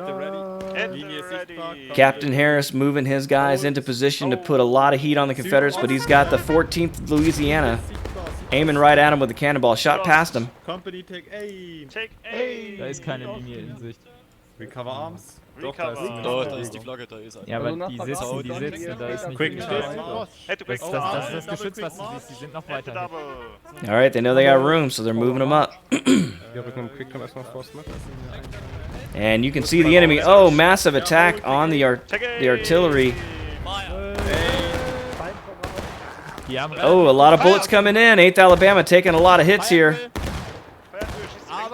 the ready. Captain Harris moving his guys into position to put a lot of heat on the Confederates, but he's got the 14th Louisiana aiming right at him with a cannonball. Shot past him. Company, take aim. Take aim. Da ist keine Linie in Sicht. Recover arms. Recover. Da ist die Flagge, da ist er. Ja, aber die sitzen, da ist nicht Quick viel. time. Das ist das Geschütz, was du siehst, die sind noch weiter. All right, they know they got room, so they're moving them up. Wir rücken Quick time erstmal vor Smith. And you can see the enemy. Oh, massive attack on the artillery. Die haben Oh, a lot of bullets coming in. 8th Alabama taking a lot of hits here.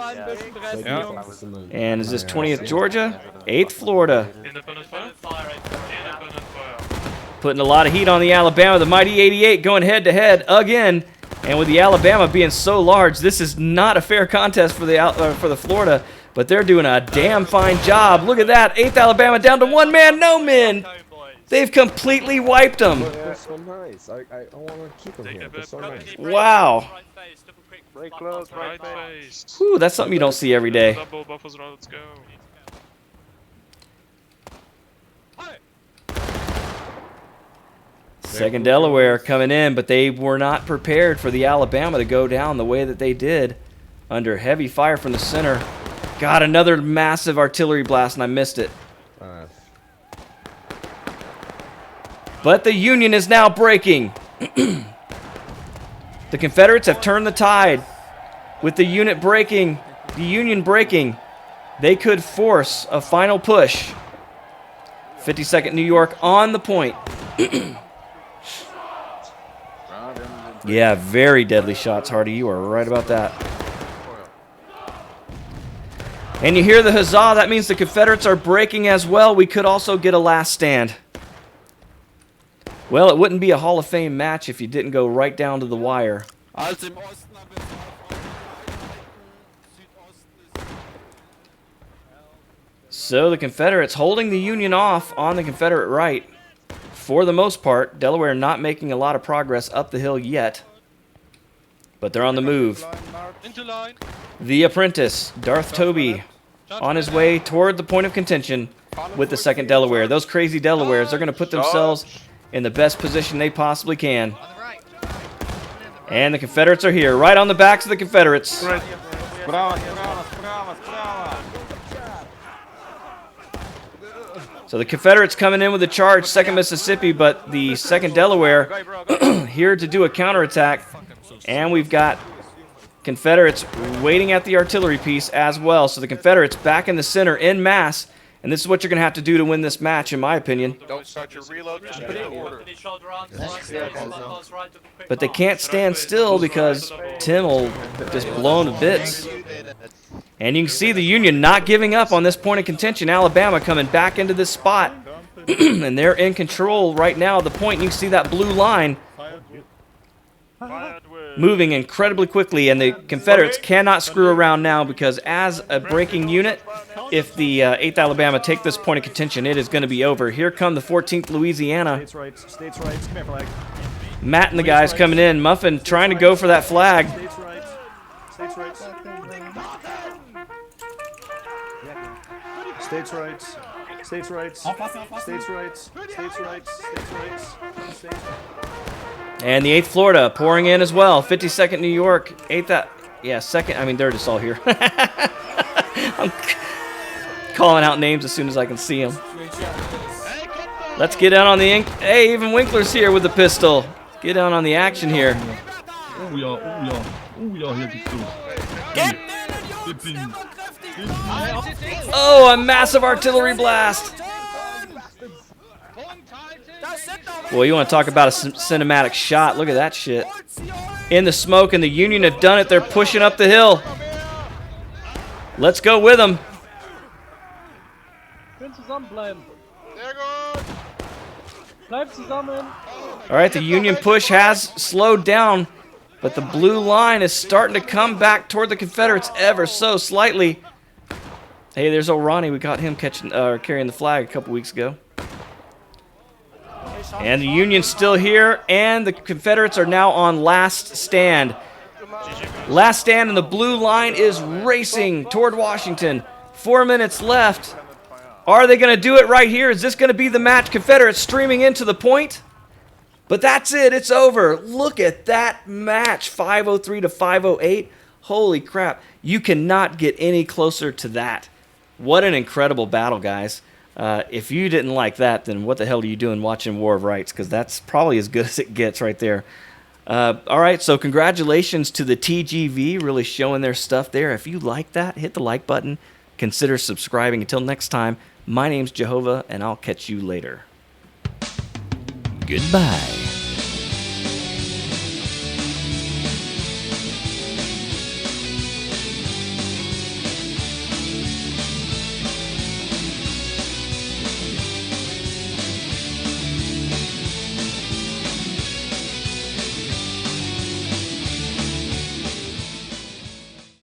aber ein bisschen Rest, Jungs. And is this 20th Georgia? 8th Florida. Independent fire. Independent fire. Putting a lot of heat on the Alabama. The mighty 88 going head-to-head again. And with the Alabama being so large, this is not a fair contest for the Florida. But they're doing a damn fine job. Look at that. 8th Alabama down to 1 man, no men. They've completely wiped them. They're so nice. I want to keep them here. They're so nice. Wow. Break close, Right face. Whew, that's something you don't see every day. Double buffers, let's go. Second Delaware coming in, but they were not prepared for the Alabama to go down the way that they did under heavy fire from the center. Got another massive artillery blast, and I missed it. But the Union is now breaking. The Confederates have turned the tide. With the Union breaking, they could force a final push. 52nd New York on the point. Yeah, very deadly shots, Hardy. You are right about that. And you hear the huzzah. That means the Confederates are breaking as well. We could also get a last stand. Well, it wouldn't be a Hall of Fame match if you didn't go right down to the wire. So the Confederates holding the Union off on the Confederate right. For the most part, Delaware not making a lot of progress up the hill yet. But they're on the move. Into line. The apprentice, Darth Toby, on his way toward the point of contention with the 2nd Delaware. Those crazy Delawares, they're going to put themselves in the best position they possibly can. And the Confederates are here, right on the backs of the Confederates. So the Confederates coming in with a charge, 2nd Mississippi, but the 2nd Delaware here to do a counterattack. And we've got Confederates waiting at the artillery piece as well. So the Confederates back in the center en masse. And this is what you're going to have to do to win this match, in my opinion. Don't start your reload, just put it in order. But they can't stand still because Tim will just blow them to bits. And you can see the Union not giving up on this point of contention. Alabama coming back into this spot. And they're in control right now of the point. You can see that blue line. moving incredibly quickly, and the Confederates cannot screw around now because as a breaking unit, if the 8th Alabama take this point of contention, it is going to be over. Here come the 14th Louisiana. States right, come here, flag. Matt and the guys coming in. Muffin trying to go for that flag. States right. States right. States right. States right. States right. States right. States right. And the 8th Florida pouring in as well. 52nd New York. 8th, yeah, 2nd. I mean, they're just all here. I'm calling out names as soon as I can see them. Let's get down on the ink. Hey, even Winkler's here with the pistol. Get down on the action here. Oh, a massive artillery blast. Boy, you want to talk about a cinematic shot. Look at that shit. In the smoke, and the Union have done it. They're pushing up the hill. Let's go with them. All right, the Union push has slowed down, but the blue line is starting to come back toward the Confederates ever so slightly. Hey, there's old Ronnie. We got him carrying the flag a couple weeks ago. And the Union's still here, and the Confederates are now on last stand. Last stand, and the blue line is racing toward Washington. 4 minutes left. Are they going to do it right here? Is this going to be the match? Confederates streaming into the point? But that's it. It's over. Look at that match. 503 to 508. Holy crap. You cannot get any closer to that. What an incredible battle, guys. If you didn't like that, then what the hell are you doing watching War of Rights? Because that's probably as good as it gets right there. All right, so congratulations to the TGV, really showing their stuff there. If you like that, hit the like button. Consider subscribing. Until next time, my name's Jehovah, and I'll catch you later. Goodbye.